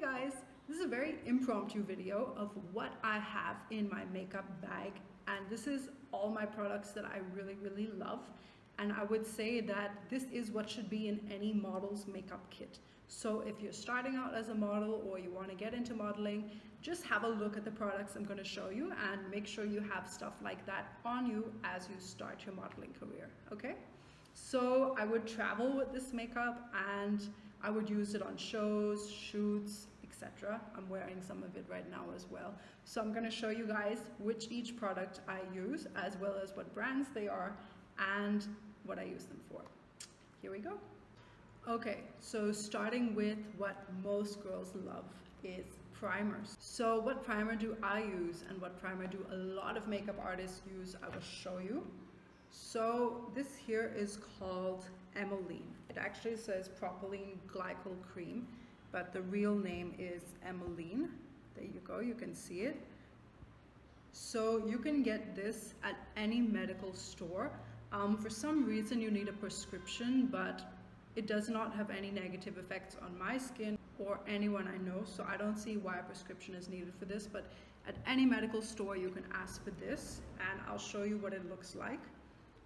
guys, this is a very impromptu video of what I have in my makeup bag, and this is all my products that I really love, and I would say that this is what should be in any model's makeup kit. So if you're starting out as a model or you want to get into modeling, just have a look at the products I'm going to show you and make sure you have stuff like that on you as you start your modeling career, okay? So I would travel with this makeup and I would use it on shows, shoots, etc. I'm wearing some of it right now as well. So I'm going to show you guys which each product I use, as well as what brands they are and what I use them for. Here we go. Okay, so starting with what most girls love is primers. So what primer do I use and what primer do a lot of makeup artists use, I will show you. So this here is called Emmeline. It actually says propylene glycol cream, but the real name is Emmeline. There you go, you can see it. So you can get this at any medical store. For some reason you need a prescription, but it does not have any negative effects on my skin or anyone I know, so I don't see why a prescription is needed for this, but at any medical store you can ask for this and I'll show you what it looks like.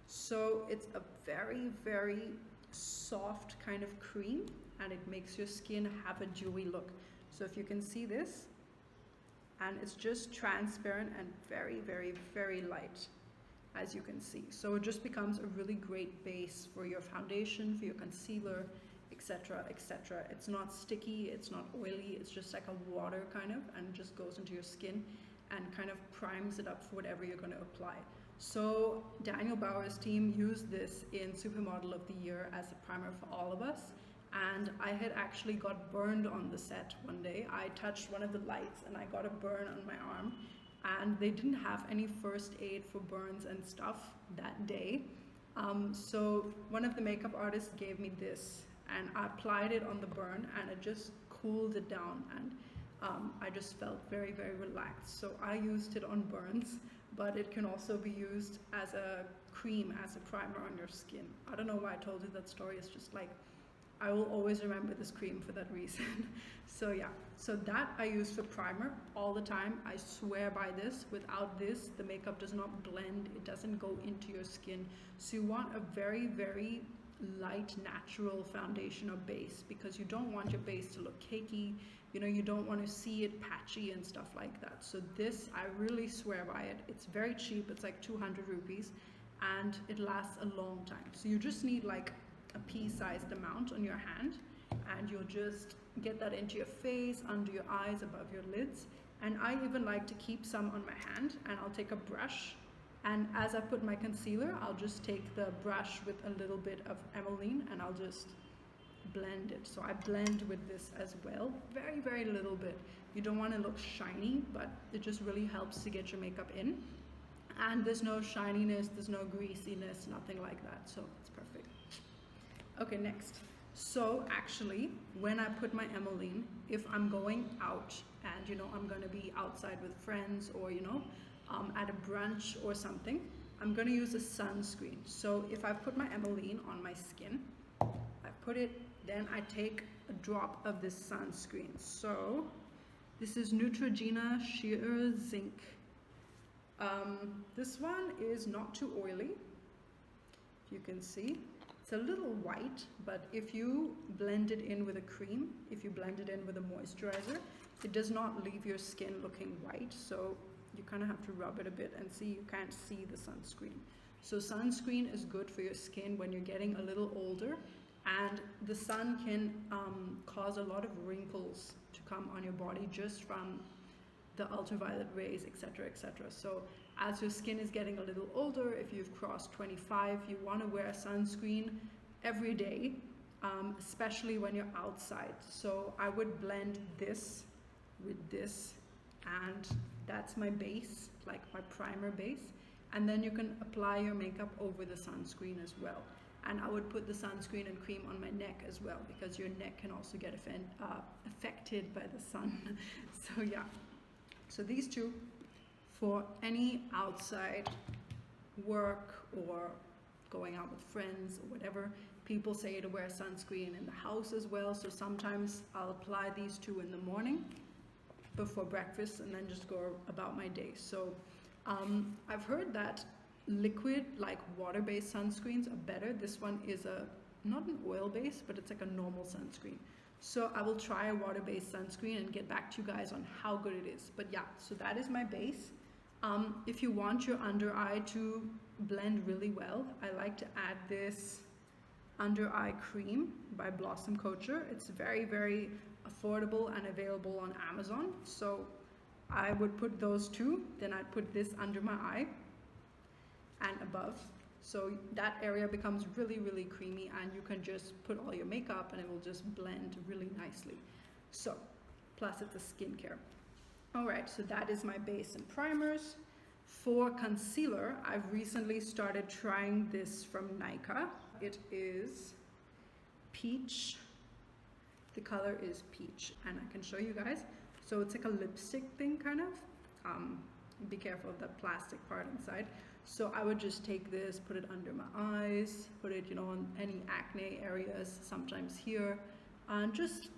So it's a very soft kind of cream and it makes your skin have a dewy look. So if you can see this, and it's just transparent and very light, as you can see. So it just becomes a really great base for your foundation, for your concealer, etc. It's not sticky, it's not oily, it's just like a water kind of, and just goes into your skin and kind of primes it up for whatever you're going to apply. So Daniel Bauer's team used this in Supermodel of the Year as a primer for all of us, and I had actually got burned on the set one day. I touched one of the lights and I got a burn on my arm, and they didn't have any first aid for burns and stuff that day. So one of the makeup artists gave me this and I applied it on the burn and it just cooled it down, and I just felt very relaxed. So I used it on burns, but it can also be used as a cream, as a primer on your skin. I don't know why I told you that story. It's just like, I will always remember this cream for that reason. So yeah, so that I use for primer all the time. I swear by this. Without this, the makeup does not blend. It doesn't go into your skin. So you want a very light, natural foundation or base, because you don't want your base to look cakey. You know, you don't want to see it patchy and stuff like that. So this, I really swear by it. It's very cheap. It's like 200 rupees and it lasts a long time. So you just need like a pea-sized amount on your hand, and you'll just get that into your face, under your eyes, above your lids. And I even like to keep some on my hand, and I'll take a brush, and as I put my concealer, I'll just take the brush with a little bit of Emmeline and I'll just blend it. So I blend with this as well, very little bit. You don't want to look shiny, but it just really helps to get your makeup in, and there's no shininess, there's no greasiness, nothing like that, so it's perfect. Okay, next. So actually, when I put my Emmeline, if I'm going out and, you know, I'm going to be outside with friends, or, you know, at a brunch or something, I'm going to use a sunscreen. So if I put my Emmeline on my skin, I put it, then I take a drop of this sunscreen. So this is Neutrogena Sheer Zinc. This one is not too oily, if you can see. It's a little white, but if you blend it in with a cream, if you blend it in with a moisturizer, it does not leave your skin looking white. So you kind of have to rub it a bit and see, you can't see the sunscreen. So sunscreen is good for your skin when you're getting a little older, and the sun can cause a lot of wrinkles to come on your body just from the ultraviolet rays, etc. So as your skin is getting a little older, if you've crossed 25, you want to wear sunscreen every day, especially when you're outside. So I would blend this with this, and that's my base, like my primer base, and then you can apply your makeup over the sunscreen as well. And I would put the sunscreen and cream on my neck as well, because your neck can also get affected by the sun. So yeah, so these two for any outside work or going out with friends or whatever, People say to wear sunscreen in the house as well, so sometimes I'll apply these two in the morning before breakfast and then just go about my day. So I've heard that liquid, like water-based sunscreens are better. This one is not an oil-based, but it's like a normal sunscreen. So I will try a water-based sunscreen and get back to you guys on how good it is. But yeah, so that is my base. If you want your under eye to blend really well, I like to add this under eye cream by Blossom Culture. It's very, very affordable and available on Amazon. So I would put those two, then I'd put this under my eye and above. So that area becomes really, really creamy, and you can just put all your makeup and it will just blend really nicely. So, plus it's a skincare. All right, so that is my base and primers. For concealer, I've recently started trying this from Nykaa. It is peach. The color is peach, and I can show you guys. So it's like a lipstick thing, kind of. Be careful of that plastic part inside. So I would just take this, put it under my eyes, put it, on any acne areas, sometimes here, and just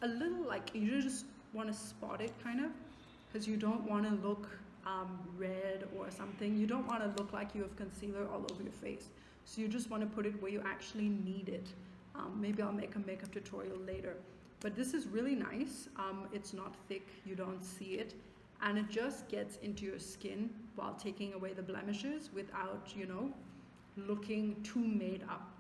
a little, like, you just want to spot it, kind of, because you don't want to look red or something. You don't want to look like you have concealer all over your face. So you just want to put it where you actually need it. Maybe I'll make a makeup tutorial later. But this is really nice. It's not thick, you don't see it. And it just gets into your skin while taking away the blemishes without, looking too made up.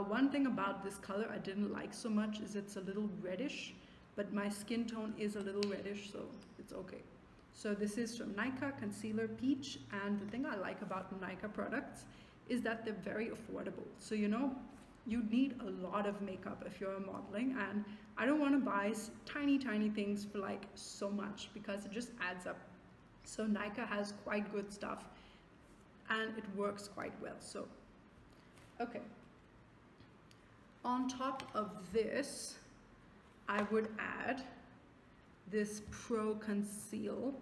One thing about this color I didn't like so much is it's a little reddish, but my skin tone is a little reddish, so it's okay. So this is from Nykaa Concealer Peach, and the thing I like about Nykaa products is that they're very affordable. So you need a lot of makeup if you're modeling, and I don't want to buy tiny things for like so much because it just adds up. So Nykaa has quite good stuff and it works quite well. So okay, on top of this I would add this Pro Conceal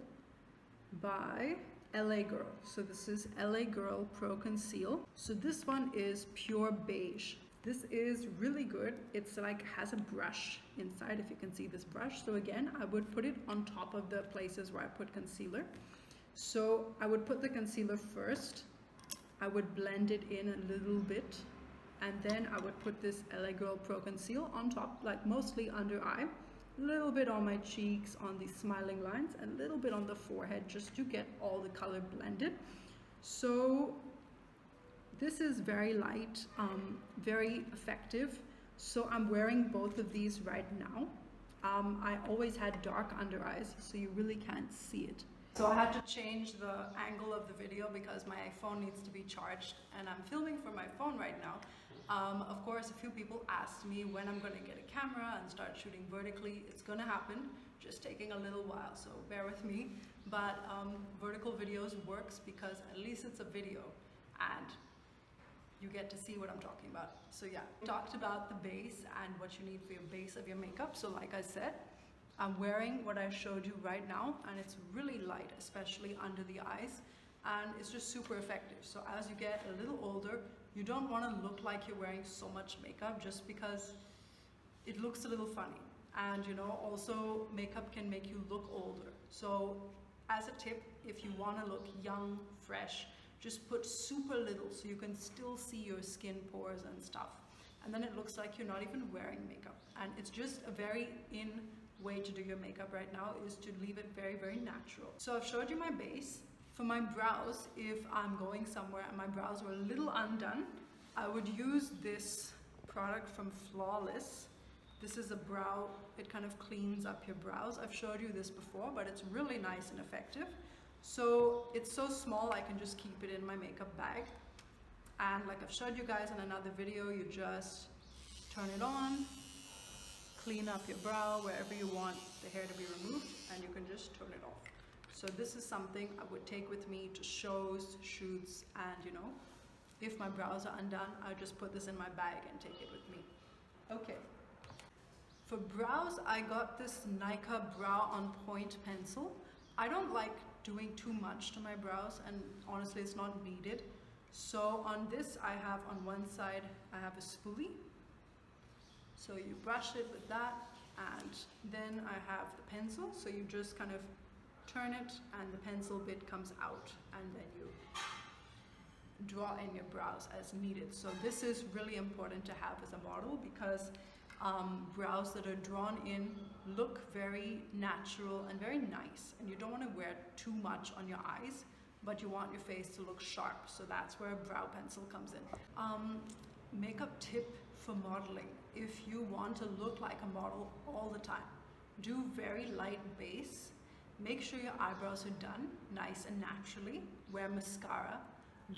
by LA Girl. So this is LA Girl Pro Conceal. So this one is pure beige. This is really good. It's like has a brush inside, if you can see this brush. So again, I would put it on top of the places where I put concealer. So I would put the concealer first. I would blend it in a little bit, and then I would put this LA Girl Pro Conceal on top, like mostly under eye, a little bit on my cheeks, on the smiling lines, and a little bit on the forehead, just to get all the color blended. So this is very light, very effective. So I'm wearing both of these right now. I always had dark under eyes, so you really can't see it. So I had to change the angle of the video because my phone needs to be charged, and I'm filming from my phone right now. Of course, a few people asked me when I'm going to get a camera and start shooting vertically. It's going to happen, just taking a little while, so bear with me. But vertical videos works because at least it's a video and you get to see what I'm talking about. So yeah, talked about the base and what you need for your base of your makeup. So like I said, I'm wearing what I showed you right now, and it's really light, especially under the eyes, and it's just super effective. So as you get a little older, you don't want to look like you're wearing so much makeup just because it looks a little funny. And also makeup can make you look older. So as a tip, if you want to look young, fresh, just put super little so you can still see your skin pores and stuff. And then it looks like you're not even wearing makeup. And it's just a very in way to do your makeup right now, is to leave it very, very natural. So I've showed you my base. For my brows, if I'm going somewhere and my brows were a little undone, I would use this product from Flawless. This is a brow, it kind of cleans up your brows. I've showed you this before, but it's really nice and effective. So it's so small, I can just keep it in my makeup bag. And like I've showed you guys in another video, you just turn it on, clean up your brow wherever you want the hair to be removed, and you can just turn it off. So this is something I would take with me to shows, shoots, and if my brows are undone, I just put this in my bag and take it with me. Okay. For brows, I got this Nykaa Brow on Point pencil. I don't like doing too much to my brows, and honestly it's not needed. So on this, I have on one side, I have a spoolie. So you brush it with that, and then I have the pencil. So you just kind of turn it and the pencil bit comes out, and then you draw in your brows as needed. So this is really important to have as a model, because brows that are drawn in look very natural and very nice, and you don't want to wear too much on your eyes, but you want your face to look sharp. So that's where a brow pencil comes in. Makeup tip for modeling: if you want to look like a model all the time, do very light base. Make sure your eyebrows are done nice and naturally. Wear mascara.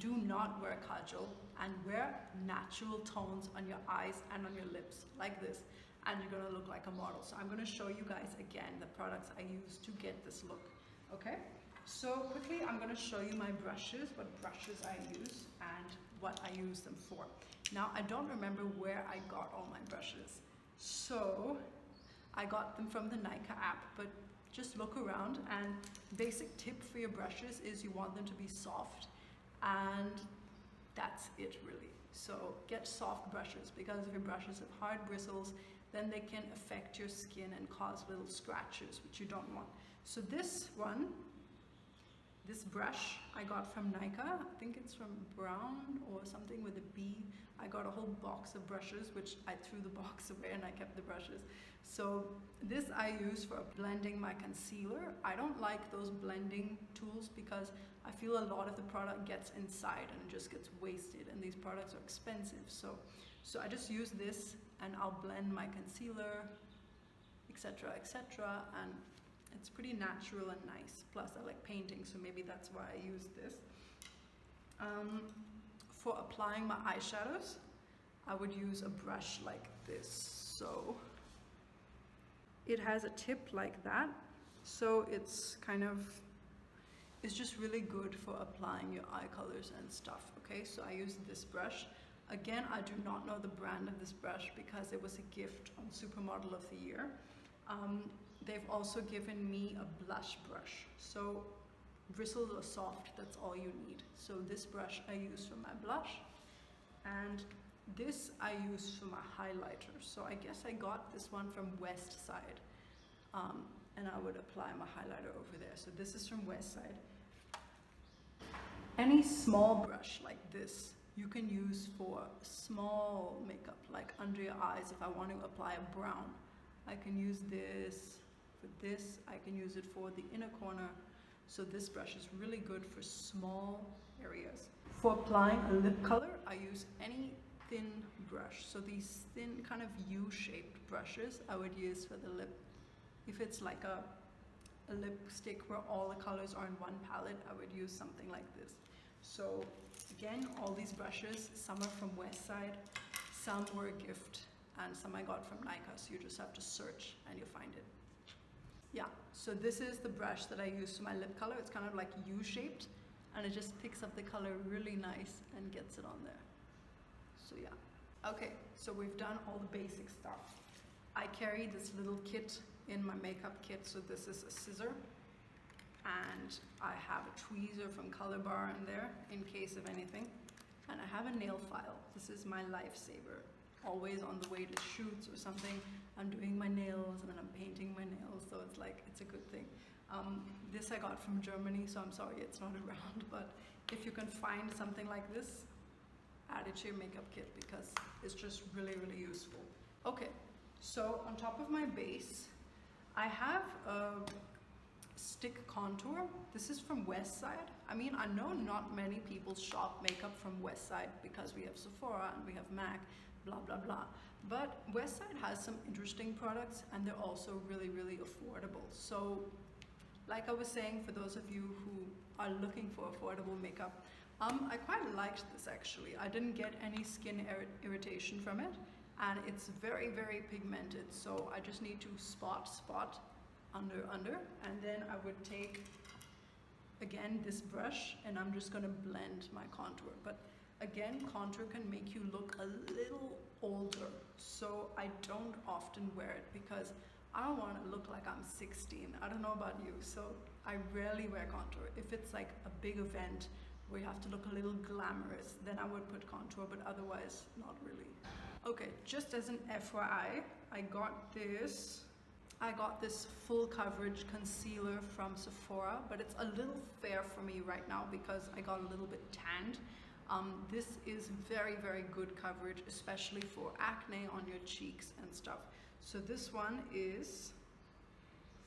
Do not wear kajal, and wear natural tones on your eyes and on your lips like this, and you're gonna look like a model. So I'm gonna show you guys again the products I use to get this look. Okay, so quickly I'm gonna show you my brushes, what brushes I use and what I use them for. Now I don't remember where I got all my brushes, so I got them from the Nika app, but just look around. And basic tip for your brushes is you want them to be soft, and that's it really. So get soft brushes, because if your brushes have hard bristles, then they can affect your skin and cause little scratches, which you don't want. So this brush I got from Nika. I think it's from Brown or something with a B. I got a whole box of brushes, which I threw the box away and I kept the brushes. So this I use for blending my concealer. I don't like those blending tools because I feel a lot of the product gets inside and just gets wasted, and these products are expensive. So I just use this and I'll blend my concealer, etc., etc., and it's pretty natural and nice. Plus I like painting, so maybe that's why I use this. For applying my eyeshadows, I would use a brush like this. So it has a tip like that, so it's just really good for applying your eye colors and stuff. Okay, so I use this brush. Again, I do not know the brand of this brush because it was a gift on Supermodel of the Year. They've also given me a blush brush. So bristles are soft, that's all you need. So this brush I use for my blush, and this I use for my highlighter. So I guess I got this one from West Side, and I would apply my highlighter over there. So this is from West Side. Any small brush like this you can use for small makeup, like under your eyes. If I want to apply a brown, I can use this. For this, I can use it for the inner corner. So this brush is really good for small areas. For applying a lip color, I use any thin brush. So these thin kind of U-shaped brushes I would use for the lip. If it's like a lipstick where all the colors are in one palette, I would use something like this. So again, all these brushes, some are from West Side, some were a gift, and some I got from Nika. So you just have to search and you'll find it. Yeah, so this is the brush that I use for my lip color. It's kind of like U-shaped, and it just picks up the color really nice and gets it on there. So yeah. Okay, so we've done all the basic stuff. I carry this little kit in my makeup kit. So this is a scissor, and I have a tweezer from Color Bar in there in case of anything. And I have a nail file. This is my lifesaver. Always on the way to shoots or something, I'm doing my nails and then I'm painting my nails, so it's like, it's a good thing. This I got from Germany, so I'm sorry it's not around, but if you can find something like this, add it to your makeup kit because it's just really, really useful. Okay, so on top of my base, I have a stick contour. This is from West Side. I mean, I know not many people shop makeup from West Side because we have Sephora and we have MAC, blah blah blah, but West Side has some interesting products, and they're also really, really affordable. So like I was saying, for those of you who are looking for affordable makeup, I quite liked this actually. I didn't get any skin irritation from it, and it's very, very pigmented, so I just need to spot under, and then I would take again this brush and I'm just gonna blend my contour. But again, contour can make you look a little older, so I don't often wear it because I don't want to look like I'm 16. I don't know about you, so I rarely wear contour. If it's like a big event where you have to look a little glamorous, then I would put contour, but otherwise not really. Okay, just as an FYI, I got this full coverage concealer from Sephora, but it's a little fair for me right now because I got a little bit tanned. This is very, very good coverage, especially for acne on your cheeks and stuff. So this one is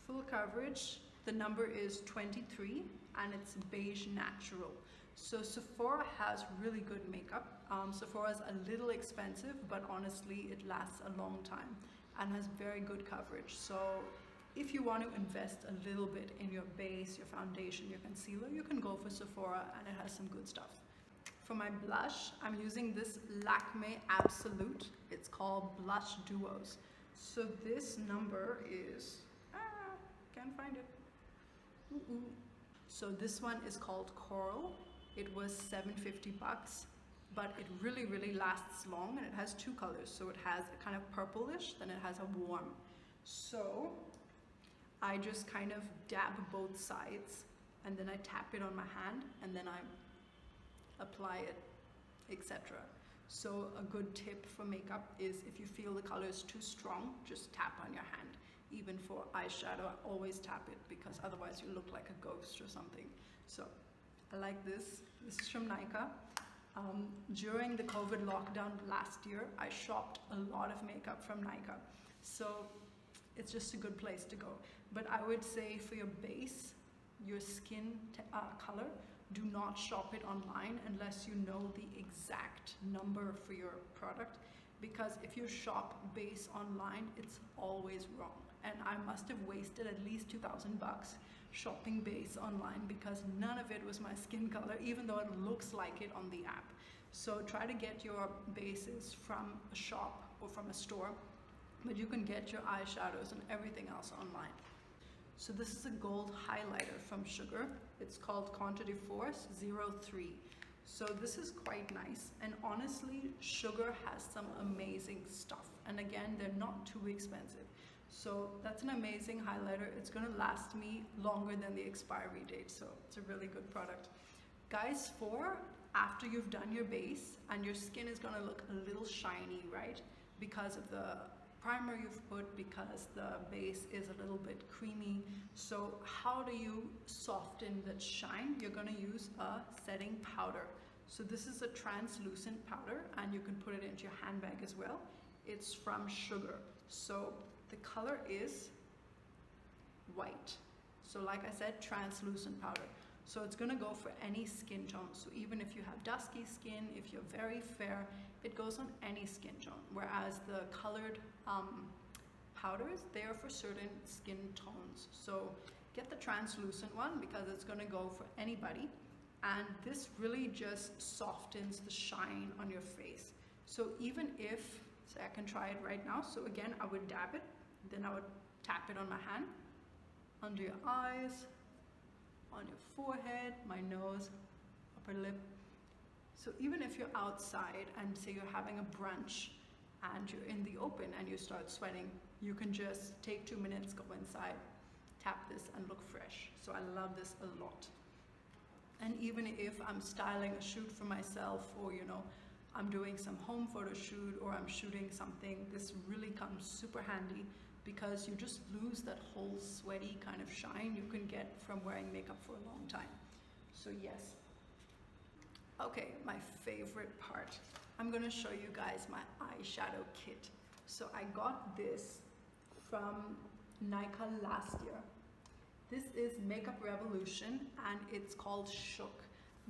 full coverage. The number is 23 and it's beige natural. So Sephora has really good makeup. Sephora is a little expensive, but honestly it lasts a long time and has very good coverage. So if you want to invest a little bit in your base, your foundation, your concealer, you can go for Sephora and it has some good stuff. For my blush, I'm using this Lakme Absolute. It's called Blush Duos. So this number is, can't find it. So this one is called Coral. It was $7.50, but it really, really lasts long, and it has two colors. So it has a kind of purplish, then it has a warm. So I just kind of dab both sides, and then I tap it on my hand, and then I apply it, etc. So a good tip for makeup is if you feel the color is too strong, just tap on your hand. Even for eyeshadow, I always tap it because otherwise you look like a ghost or something. So I like this. This is from Nykaa. During the COVID lockdown last year, I shopped a lot of makeup from Nykaa. So it's just a good place to go. But I would say for your base, your skin color, do not shop it online unless you know the exact number for your product, because if you shop base online, it's always wrong. And I must have wasted at least $2,000 shopping base online because none of it was my skin color, even though it looks like it on the app. So try to get your bases from a shop or from a store, but you can get your eyeshadows and everything else online. So this is a gold highlighter from Sugar. It's called Contour de Force 03. So this is quite nice, and honestly Sugar has some amazing stuff, and again, they're not too expensive. So that's an amazing highlighter. It's going to last me longer than the expiry date, so it's a really good product. Guys, for after you've done your base and your skin is going to look a little shiny, right, because of the primer you've put, because the base is a little bit creamy. So how do you soften that shine? You're going to use a setting powder. So this is a translucent powder, and you can put it into your handbag as well. It's from Sugar. So the color is white. So like I said, translucent powder. So it's going to go for any skin tone. So even if you have dusky skin, if you're very fair, it goes on any skin tone. Whereas the colored powders, they are for certain skin tones. So get the translucent one because it's going to go for anybody. And this really just softens the shine on your face. So even if, so I can try it right now. So again, I would dab it, then I would tap it on my hand, under your eyes, on your forehead, my nose, upper lip. So even if you're outside and say you're having a brunch and you're in the open and you start sweating, you can just take 2 minutes, go inside, tap this and look fresh. So I love this a lot. And even if I'm styling a shoot for myself, or I'm doing some home photo shoot, or I'm shooting something, this really comes super handy because you just lose that whole sweaty kind of shine you can get from wearing makeup for a long time. So yes. Okay, my favorite part. I'm gonna show you guys my eyeshadow kit. So I got this from Nykaa last year. This is Makeup Revolution and it's called Shook.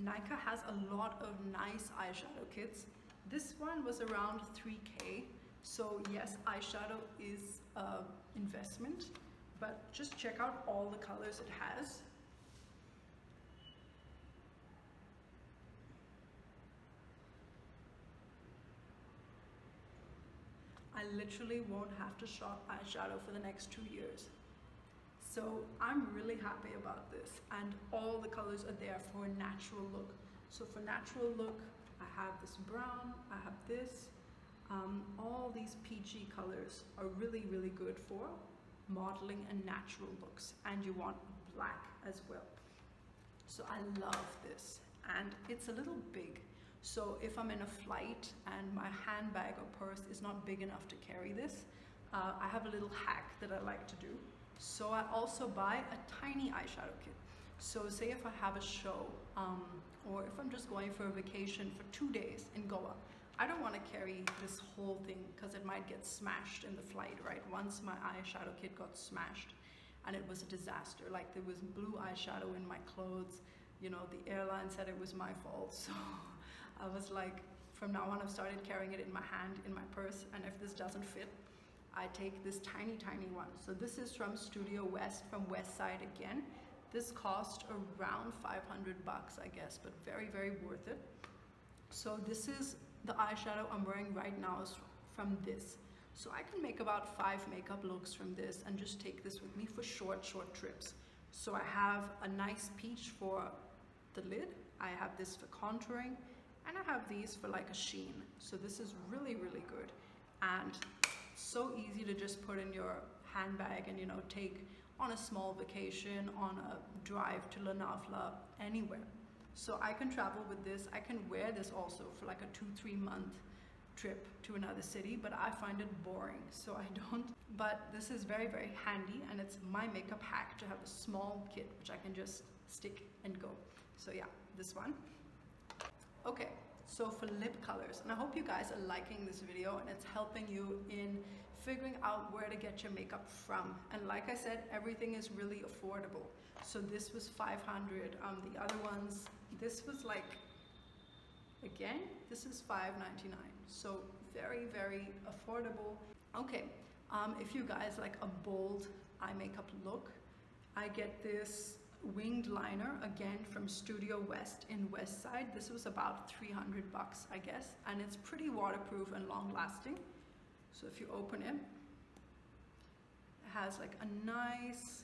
Nykaa has a lot of nice eyeshadow kits. This one was around $3K. So yes, eyeshadow is an investment, but just check out all the colors it has. I literally won't have to shop eyeshadow for the next 2 years. So I'm really happy about this, and all the colors are there for a natural look. So for natural look, I have this brown, I have this. All these peachy colors are really, really good for modeling and natural looks, and you want black as well. So I love this, and it's a little big. So if I'm in a flight and my handbag or purse is not big enough to carry this, I have a little hack that I like to do. So I also buy a tiny eyeshadow kit. So say if I have a show, or if I'm just going for a vacation for 2 days in Goa, I don't want to carry this whole thing because it might get smashed in the flight, right? Once my eyeshadow kit got smashed and it was a disaster. Like there was blue eyeshadow in my clothes. You know, the airline said it was my fault. So I was like, from now on I've started carrying it in my hand, in my purse, and if this doesn't fit, I take this tiny, tiny one. So this is from Studio West, from West Side again. This cost around 500 bucks, I guess, but very, very worth it. So this is the eyeshadow I'm wearing right now is from this. So I can make about 5 makeup looks from this and just take this with me for short trips. So I have a nice peach for the lid, I have this for contouring, and I have these for like a sheen. So this is really, really good. And so easy to just put in your handbag and, you know, take on a small vacation, on a drive to Lonavala, anywhere. So I can travel with this. I can wear this also for like a 2-3 month trip to another city, but I find it boring, so I don't. But this is very, very handy, and it's my makeup hack to have a small kit which I can just stick and go. So yeah, this one. Okay, so for lip colors, and I hope you guys are liking this video and it's helping you in figuring out where to get your makeup from. And like I said, everything is really affordable. So this was 500. The other ones, this was like, again, this is $5.99. So very, very affordable. Okay, if you guys like a bold eye makeup look, I get this winged liner again from Studio West in West Side. This was about 300 bucks, I guess, and it's pretty waterproof and long lasting. So if you open it, it has like a nice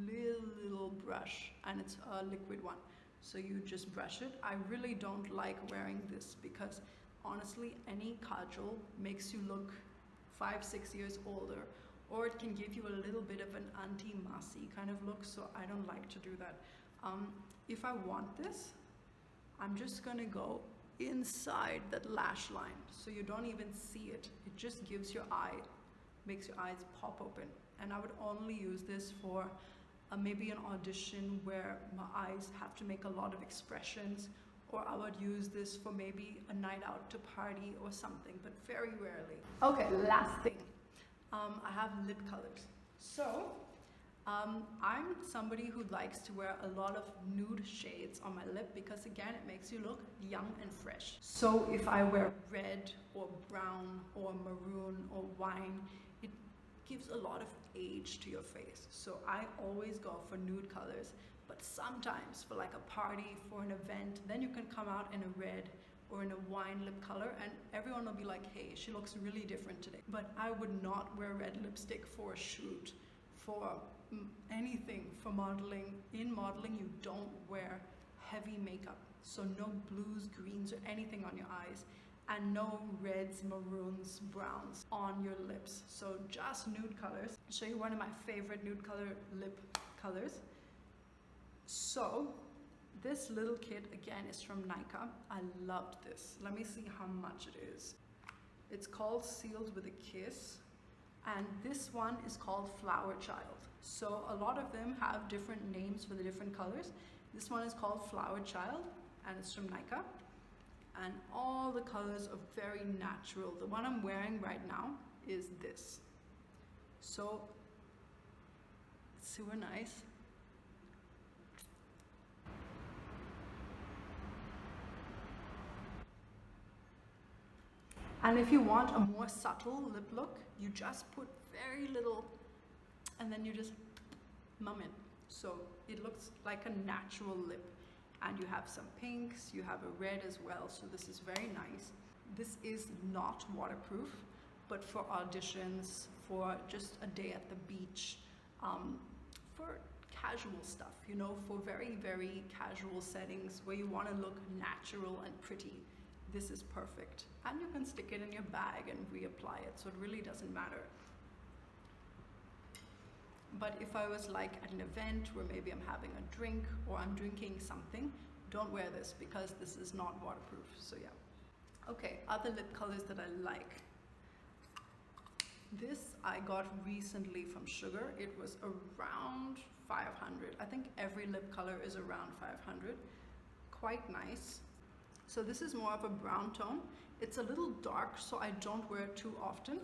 little brush, and it's a liquid one. So you just brush it. I really don't like wearing this because honestly, any kajal makes you look 5-6 years older, or it can give you a little bit of an anti-masi kind of look, so I don't like to do that. If I want this, I'm just gonna go inside that lash line, so you don't even see it. It just gives your eye, makes your eyes pop open. And I would only use this for maybe an audition where my eyes have to make a lot of expressions, or I would use this for maybe a night out to party or something, but very rarely. Okay, last thing. I have lip colors. So I'm somebody who likes to wear a lot of nude shades on my lip because, again, it makes you look young and fresh. So if I wear red or brown or maroon or wine, it gives a lot of age to your face. So I always go for nude colors, but sometimes for like a party, for an event, then you can come out in a red or in a wine lip color and everyone will be like, hey, she looks really different today. But I would not wear red lipstick for a shoot, for anything, for modeling. In modeling, you don't wear heavy makeup. So no blues, greens, or anything on your eyes, and no reds, maroons, browns on your lips. So just nude colors. I'll show you one of my favorite nude color lip colors. So this little kit again is from Nykaa. I loved this. Let me see how much it is. It's called Sealed with a Kiss, and this one is called Flower Child. So a lot of them have different names for the different colors. This one is called Flower Child, and it's from Nykaa. And all the colors are very natural. The one I'm wearing right now is this. So it's super nice. And if you want a more subtle lip look, you just put very little and then you just mum it. So it looks like a natural lip. And you have some pinks, you have a red as well, so this is very nice. This is not waterproof, but for auditions, for just a day at the beach, for casual stuff, you know, for very, very casual settings where you want to look natural and pretty, this is perfect. And you can stick it in your bag and reapply it, so it really doesn't matter. But if I was like at an event where maybe I'm having a drink or I'm drinking something, don't wear this because this is not waterproof. So yeah. Okay, other lip colors that I like. This I got recently from Sugar. It was around 500. I think every lip color is around 500. Quite nice. So this is more of a brown tone. It's a little dark, so I don't wear it too often.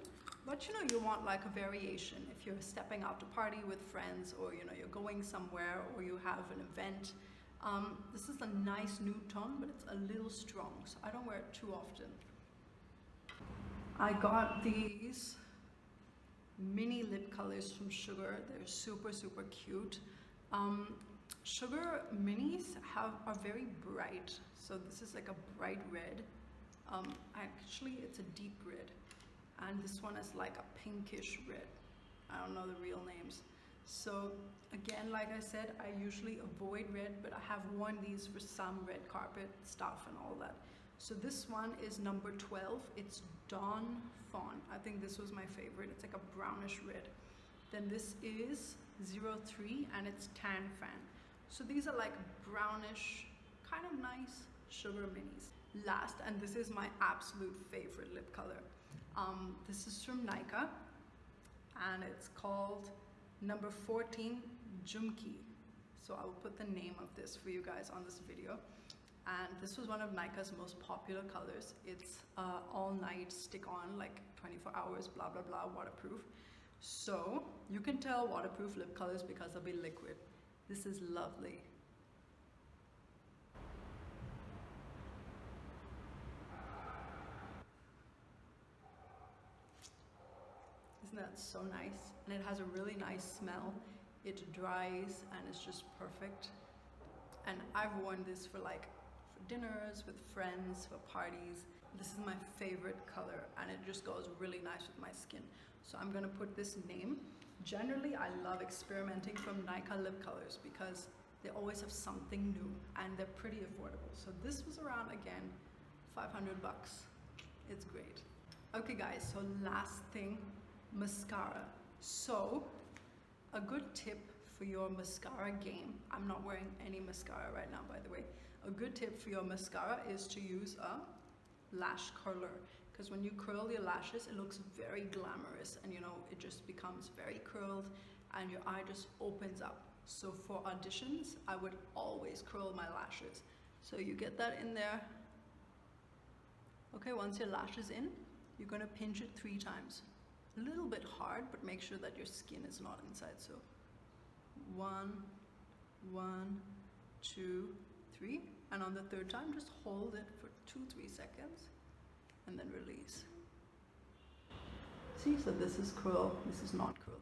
But you know, you want like a variation if you're stepping out to party with friends, or you know, you're going somewhere, or you have an event. This is a nice nude tone, but it's a little strong, so I don't wear it too often. I got these mini lip colors from Sugar. They're super, super cute. Sugar minis are very bright. So this is like a bright red. Actually, it's a deep red. And this one is like a pinkish red. I don't know the real names. So again, like I said, I usually avoid red, but I have worn these for some red carpet stuff and all that. So this one is number 12. It's Dawn Fawn. I think this was my favorite. It's like a brownish red. Then this is 03 and it's Tan Fan. So these are like brownish, kind of nice Sugar minis. Last, and this is my absolute favorite lip color. This is from Nykaa and it's called number 14 Jumki. So I will put the name of this for you guys on this video. And this was one of Nykaa's most popular colors. It's all night, stick on, like 24 hours, blah, blah, blah, waterproof. So you can tell waterproof lip colors because they'll be liquid. This is lovely. Isn't that so nice? And it has a really nice smell. It dries and it's just perfect. And I've worn this for like dinners with friends, for parties. This is my favorite color and it just goes really nice with my skin. So I'm gonna put this name. Generally, I love experimenting from Nykaa lip colors because they always have something new and they're pretty affordable. So this was around, again, 500 bucks. It's great. Okay guys, so last thing, mascara. So a good tip for your mascara game, I'm not wearing any mascara right now, by the way. A good tip for your mascara is to use a lash curler, because when you curl your lashes, it looks very glamorous and you know, it just becomes very curled and your eye just opens up. So for auditions, I would always curl my lashes. So you get that in there. Okay, once your lash is in, you're gonna pinch it 3 times. A little bit hard, but make sure that your skin is not inside. So 1, 2, 3, and on the 3rd time, just hold it for 2-3 seconds and then release. See, so this is curl, this is not curl.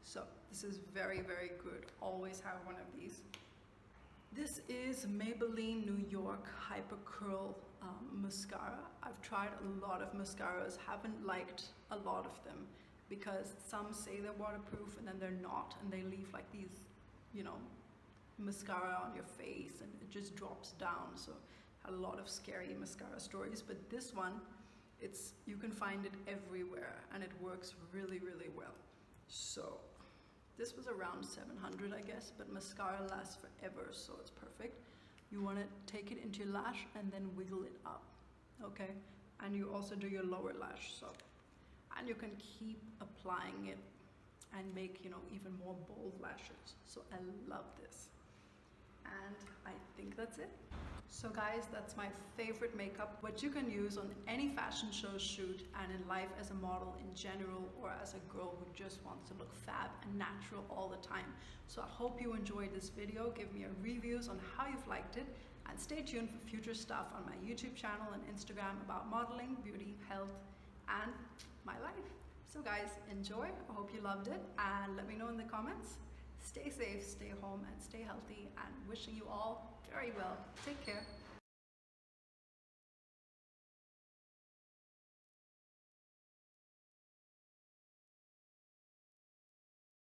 So this is very, very good. Always have one of these. This is Maybelline New York Hyper Curl mascara. I've tried a lot of mascaras, haven't liked a lot of them because some say they're waterproof and then they're not, and they leave like these, you know, mascara on your face and it just drops down. So had a lot of scary mascara stories, but this one, you can find it everywhere and it works really, really well. So this was around 700, I guess, but mascara lasts forever, so it's perfect. You want to take it into your lash and then wiggle it up, okay? And you also do your lower lash, so. And you can keep applying it and make, you know, even more bold lashes. So I love this. And I think that's it. So guys, that's my favorite makeup, what you can use on any fashion show shoot and in life as a model in general, or as a girl who just wants to look fab and natural all the time. So I hope you enjoyed this video. Give me reviews on how you've liked it, and stay tuned for future stuff on my YouTube channel and Instagram about modeling, beauty, health, and my life. So guys, enjoy. I hope you loved it, and let me know in the comments. Stay safe, stay home, and stay healthy, and wishing you all very well. Take care.